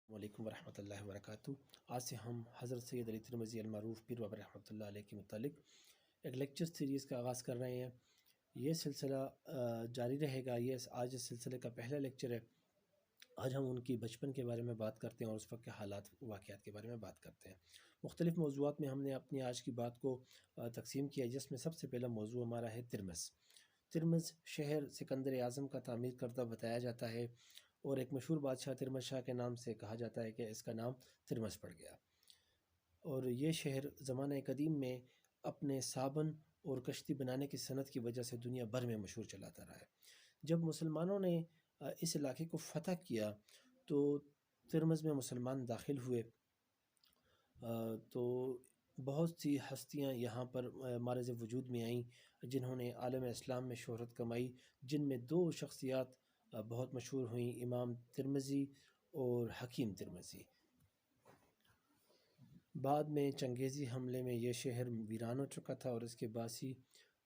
وعلیکم ورحمۃ اللہ وبرکاتہ۔ آج سے ہم حضرت سید علی ترمذی المعروف پیر بابا رحمۃ اللہ علیہ کے متعلق ایک لیکچر سیریز کا آغاز کر رہے ہیں۔ یہ سلسلہ جاری رہے گا۔ آج اس سلسلے کا پہلا لیکچر ہے۔ آج ہم ان کی بچپن کے بارے میں بات کرتے ہیں اور اس وقت کے حالات واقعات کے بارے میں بات کرتے ہیں۔ مختلف موضوعات میں ہم نے اپنی آج کی بات کو تقسیم کیا، جس میں سب سے پہلا موضوع ہمارا ہے ترمذ۔ ترمذ شہر سکندر اعظم کا تعمیر کردہ بتایا جاتا ہے، اور ایک مشہور بادشاہ ترمذ شاہ کے نام سے کہا جاتا ہے کہ اس کا نام ترمذ پڑ گیا۔ اور یہ شہر زمانہ قدیم میں اپنے صابن اور کشتی بنانے کی صنعت کی وجہ سے دنیا بھر میں مشہور چلاتا رہا ہے۔ جب مسلمانوں نے اس علاقے کو فتح کیا تو ترمذ میں مسلمان داخل ہوئے، تو بہت سی ہستیاں یہاں پر معرض وجود میں آئیں جنہوں نے عالم اسلام میں شہرت کمائی، جن میں دو شخصیات بہت مشہور ہوئیں، امام ترمذی اور حکیم ترمذی۔ بعد میں چنگیزی حملے میں یہ شہر ویران ہو چکا تھا اور اس کے باسی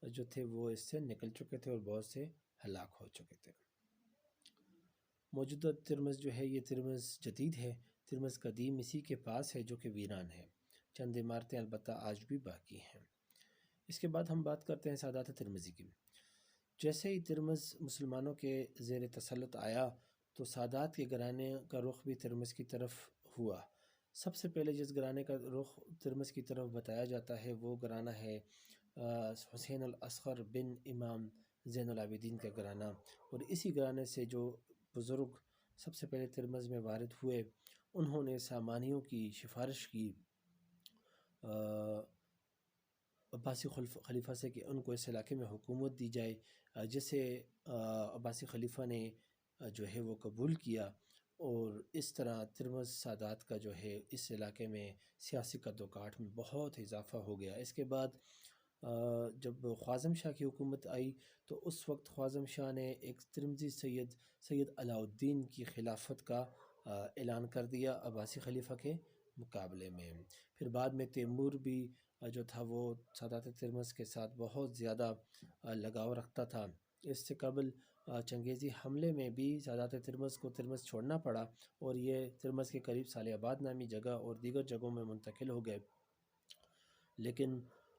جو تھے وہ اس سے نکل چکے تھے اور بہت سے ہلاک ہو چکے تھے۔ موجودہ ترمذ جو ہے یہ ترمذ جدید ہے۔ ترمذ قدیم اسی کے پاس ہے جو کہ ویران ہے۔ چند عمارتیں البتہ آج بھی باقی ہیں۔ اس کے بعد ہم بات کرتے ہیں سادات ترمذی کی۔ جیسے ہی ترمذ مسلمانوں کے زیر تسلط آیا تو سادات کے گھرانے کا رخ بھی ترمذ کی طرف ہوا۔ سب سے پہلے جس گھرانے کا رخ ترمذ کی طرف بتایا جاتا ہے وہ گھرانہ ہے حسین الاصغر بن امام زین العابدین کا گھرانہ، اور اسی گھرانے سے جو بزرگ سب سے پہلے ترمذ میں وارد ہوئے انہوں نے سامانیوں کی سفارش کی عباسی خلیفہ سے کہ ان کو اس علاقے میں حکومت دی جائے، جسے عباسی خلیفہ نے جو ہے وہ قبول کیا، اور اس طرح ترمذ سادات کا جو ہے اس علاقے میں سیاسی قد و کاٹ میں بہت اضافہ ہو گیا۔ اس کے بعد جب خوازم شاہ کی حکومت آئی تو اس وقت خوازم شاہ نے ایک ترمذی سید علاء الدین کی خلافت کا اعلان کر دیا عباسی خلیفہ کے مقابلے میں۔ پھر بعد میں تیمور بھی جو تھا وہ سادات ترمذ کے ساتھ بہت زیادہ لگاؤ رکھتا تھا۔ اس سے قبل چنگیزی حملے میں بھی سادات ترمذ کو ترمذ چھوڑنا پڑا اور یہ ترمذ کے قریب صالح آباد نامی جگہ اور دیگر جگہوں میں منتقل ہو گئے، لیکن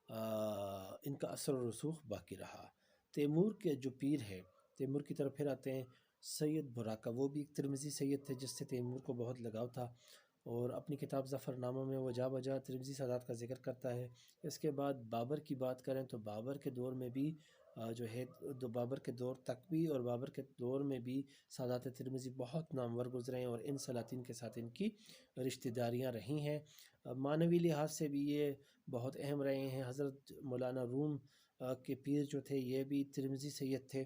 ان کا اثر و رسوخ باقی رہا۔ تیمور کے جو پیر ہے، تیمور کی طرف پھر آتے ہیں سید براکہ، وہ بھی ایک ترمذی سید تھے جس سے تیمور کو بہت لگاؤ تھا، اور اپنی کتاب ظفر نامہ میں وہ جا بجا ترمذی سادات کا ذکر کرتا ہے۔ اس کے بعد بابر کی بات کریں تو بابر کے دور میں بھی جو ہے بابر کے دور تک بھی اور بابر کے دور میں بھی سادات ترمذی بہت نامور گزرے ہیں، اور ان سلاطین کے ساتھ ان کی رشتہ داریاں رہی ہیں۔ معنوی لحاظ سے بھی یہ بہت اہم رہے ہیں۔ حضرت مولانا روم کے پیر جو تھے یہ بھی ترمذی سید تھے،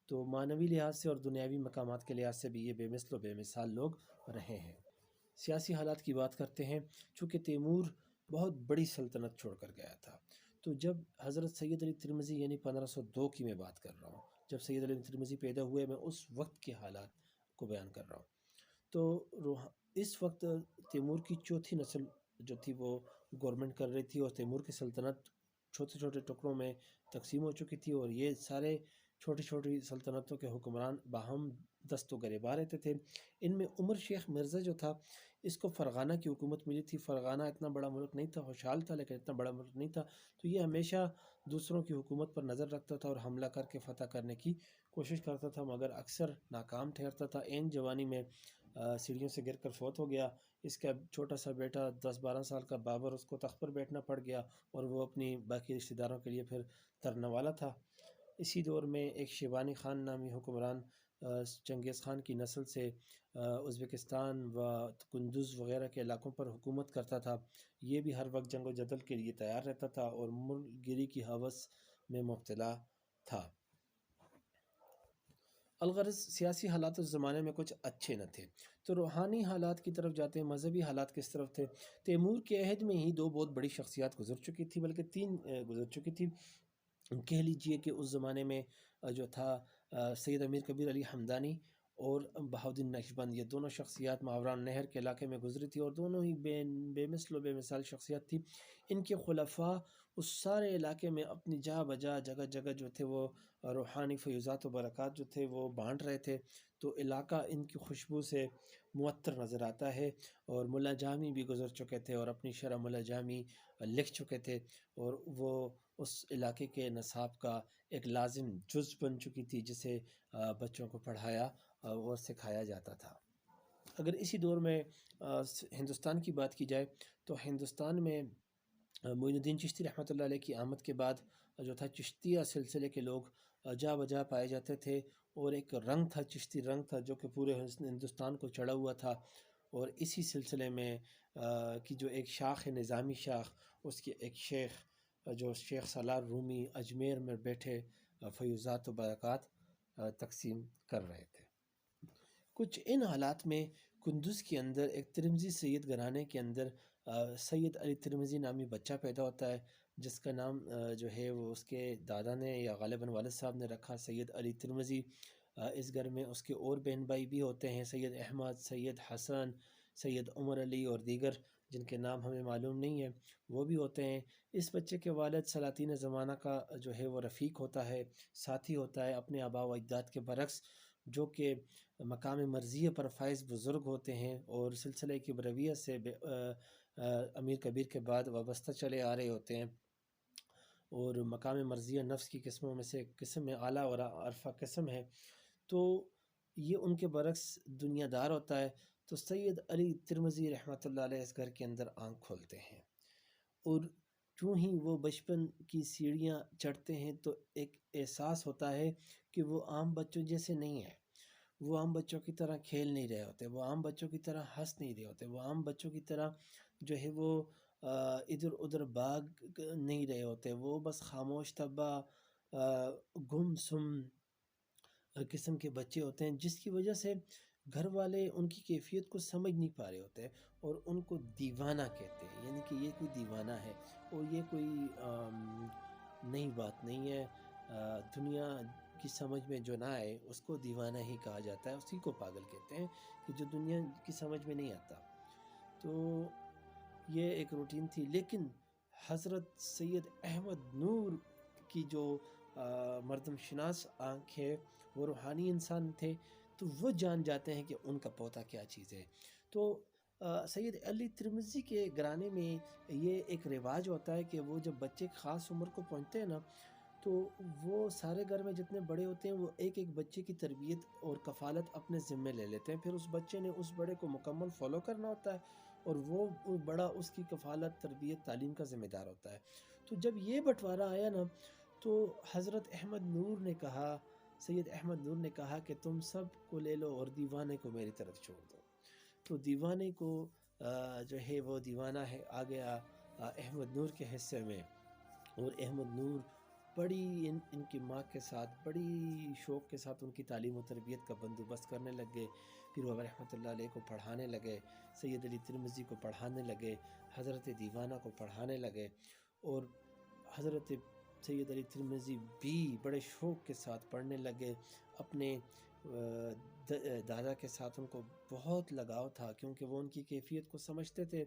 تو معنوی لحاظ سے اور دنیاوی مقامات کے لحاظ سے بھی یہ بے مثل و بے مثال لوگ رہے ہیں۔ سیاسی حالات کی بات کرتے ہیں۔ چونکہ تیمور بہت بڑی سلطنت چھوڑ کر گیا تھا، تو جب حضرت سید علی ترمذی یعنی 1502 کی میں بات کر رہا ہوں، جب سید علی ترمذی پیدا ہوئے، میں اس وقت کے حالات کو بیان کر رہا ہوں، تو اس وقت تیمور کی چوتھی نسل جو تھی وہ گورنمنٹ کر رہی تھی، اور تیمور کی سلطنت چھوٹے چھوٹے ٹکڑوں میں تقسیم ہو چکی تھی، اور یہ سارے چھوٹی چھوٹی سلطنتوں کے حکمران باہم دست و گریباں رہتے تھے۔ ان میں عمر شیخ مرزا جو تھا، اس کو فرغانہ کی حکومت ملی تھی۔ فرغانہ اتنا بڑا ملک نہیں تھا، خوشحال تھا لیکن اتنا بڑا ملک نہیں تھا، تو یہ ہمیشہ دوسروں کی حکومت پر نظر رکھتا تھا اور حملہ کر کے فتح کرنے کی کوشش کرتا تھا، مگر اکثر ناکام ٹھہرتا تھا۔ عین جوانی میں سیڑھیوں سے گر کر فوت ہو گیا۔ اس کا چھوٹا سا بیٹا 10-12 سال کا بابر، اس کو تخت پر بیٹھنا پڑ گیا، اور وہ اپنی باقی رشتہ داروں کے لیے پھر ترنے والا تھا۔ اسی دور میں ایک شیبانی خان نامی حکمران چنگیز خان کی نسل سے ازبکستان و کندوز وغیرہ کے علاقوں پر حکومت کرتا تھا۔ یہ بھی ہر وقت جنگ و جدل کے لیے تیار رہتا تھا اور ملک گیری کی ہوس میں مبتلا تھا۔ الغرض سیاسی حالات اس زمانے میں کچھ اچھے نہ تھے، تو روحانی حالات کی طرف جاتے ہیں۔ مذہبی حالات کس طرف تھے؟ تیمور کے عہد میں ہی 2 بہت بڑی شخصیات گزر چکی تھی، بلکہ 3 گزر چکی تھی۔ کہہ لیجئے کہ اس زمانے میں جو تھا سید امیر کبیر علی حمدانی اور بہاؤالدین نقشبند، یہ دونوں شخصیات ماوراء نہر کے علاقے میں گزری تھی، اور دونوں ہی بے مثل و بے مثال شخصیات تھی۔ ان کے خلفاء اس سارے علاقے میں اپنی جا بجا جگہ جگہ جو تھے وہ روحانی فیوزات و برکات جو تھے وہ بانٹ رہے تھے، تو علاقہ ان کی خوشبو سے معطر نظر آتا ہے، اور ملا جامی بھی گزر چکے تھے اور اپنی شرح ملا جامی لکھ چکے تھے، اور وہ اس علاقے کے نصاب کا ایک لازم جز بن چکی تھی، جسے بچوں کو پڑھایا اور سکھایا جاتا تھا۔ اگر اسی دور میں ہندوستان کی بات کی جائے تو ہندوستان میں معین الدین چشتی رحمۃ اللہ علیہ کی آمد کے بعد جو تھا چشتیہ سلسلے کے لوگ جا بجا پائے جاتے تھے، اور ایک رنگ تھا، چشتی رنگ تھا، جو کہ پورے ہندوستان کو چڑھا ہوا تھا، اور اسی سلسلے میں کی جو ایک شاخ ہے، نظامی شاخ، اس کے ایک شیخ جو شیخ سالار رومی اجمیر میں بیٹھے فیوزات و برکات تقسیم کر رہے تھے۔ کچھ ان حالات میں کندوز کے اندر ایک ترمذی سید گھرانے کے اندر سید علی ترمذی نامی بچہ پیدا ہوتا ہے، جس کا نام جو ہے وہ اس کے دادا نے یا غالباً والد صاحب نے رکھا سید علی ترمذی۔ اس گھر میں اس کے اور بہن بھائی بھی ہوتے ہیں، سید احمد، سید حسن، سید عمر علی اور دیگر جن کے نام ہمیں معلوم نہیں ہیں، وہ بھی ہوتے ہیں۔ اس بچے کے والد سلاطین زمانہ کا جو ہے وہ رفیق ہوتا ہے، ساتھی ہوتا ہے اپنے آبا و اجداد کے برعکس، جو کہ مقام مرضیہ پر فائز بزرگ ہوتے ہیں اور سلسلہ کی برویت سے امیر کبیر کے بعد وابستہ چلے آ رہے ہوتے ہیں، اور مقام مرضیہ نفس کی قسموں میں سے قسم میں اعلیٰ اور عرفہ قسم ہے، تو یہ ان کے برعکس دنیا دار ہوتا ہے۔ تو سید علی ترمذی رحمۃ اللہ علیہ اس گھر کے اندر آنکھ کھولتے ہیں، اور چوں ہی وہ بچپن کی سیڑھیاں چڑھتے ہیں تو ایک احساس ہوتا ہے کہ وہ عام بچوں جیسے نہیں ہیں، وہ عام بچوں کی طرح کھیل نہیں رہے ہوتے، وہ عام بچوں کی طرح ہنس نہیں رہے ہوتے، وہ عام بچوں کی طرح جو ہے وہ ادھر ادھر بھاگ نہیں رہے ہوتے، وہ بس خاموش طبع گم سم قسم کے بچے ہوتے ہیں، جس کی وجہ سے گھر والے ان کی کیفیت کو سمجھ نہیں پا رہے ہوتے، اور ان کو دیوانہ کہتے ہیں، یعنی کہ یہ کوئی دیوانہ ہے، اور یہ کوئی نئی بات نہیں ہے۔ دنیا کی سمجھ میں جو نہ آئے اس کو دیوانہ ہی کہا جاتا ہے، اسی کو پاگل کہتے ہیں کہ جو دنیا کی سمجھ میں نہیں آتا۔ تو یہ ایک روٹین تھی، لیکن حضرت سید احمد نور کی جو مردم شناس آنکھ ہے، وہ روحانی انسان تھے، تو وہ جان جاتے ہیں کہ ان کا پوتا کیا چیز ہے۔ تو سید علی ترمذی کے گھرانے میں یہ ایک رواج ہوتا ہے کہ وہ جب بچے خاص عمر کو پہنچتے ہیں نا، تو وہ سارے گھر میں جتنے بڑے ہوتے ہیں وہ ایک ایک بچے کی تربیت اور کفالت اپنے ذمے لے لیتے ہیں، پھر اس بچے نے اس بڑے کو مکمل فالو کرنا ہوتا ہے، اور وہ بڑا اس کی کفالت، تربیت، تعلیم کا ذمہ دار ہوتا ہے۔ تو جب یہ بٹوارہ آیا نا، تو حضرت احمد نور نے کہا، سید احمد نور نے کہا کہ تم سب کو لے لو اور دیوانے کو میری طرف چھوڑ دو۔ تو دیوانے کو جو ہے وہ دیوانہ ہے آ گیا احمد نور کے حصے میں، اور احمد نور بڑی ان کی ماں کے ساتھ بڑی شوق کے ساتھ ان کی تعلیم و تربیت کا بندوبست کرنے لگے، پھر وہ رحمۃ اللہ علیہ کو پڑھانے لگے، سید علی ترمذی کو پڑھانے لگے، حضرت دیوانہ کو پڑھانے لگے، اور حضرت سید علی ترمذی بھی بڑے شوق کے ساتھ پڑھنے لگے۔ اپنے دادا کے ساتھ ان کو بہت لگاؤ تھا، کیونکہ وہ ان کی کیفیت کو سمجھتے تھے،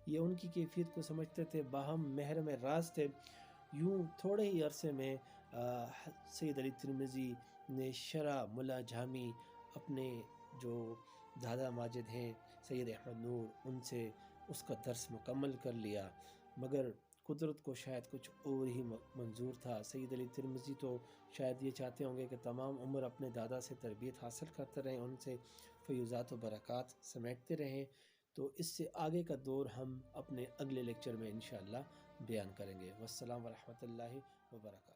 یہ ان کی کیفیت کو سمجھتے تھے، باہم محرم راز تھے۔ یوں تھوڑے ہی عرصے میں سید علی ترمذی نے شرح ملا جامی اپنے جو دادا ماجد ہیں سید احمد نور، ان سے اس کا درس مکمل کر لیا، مگر قدرت کو شاید کچھ اور ہی منظور تھا۔ سید علی ترمذی تو شاید یہ چاہتے ہوں گے کہ تمام عمر اپنے دادا سے تربیت حاصل کرتے رہیں، ان سے فیوزات و برکات سمیٹتے رہیں۔ تو اس سے آگے کا دور ہم اپنے اگلے لیکچر میں انشاءاللہ بیان کریں گے۔ والسلام ورحمۃ اللہ وبرکاتہ۔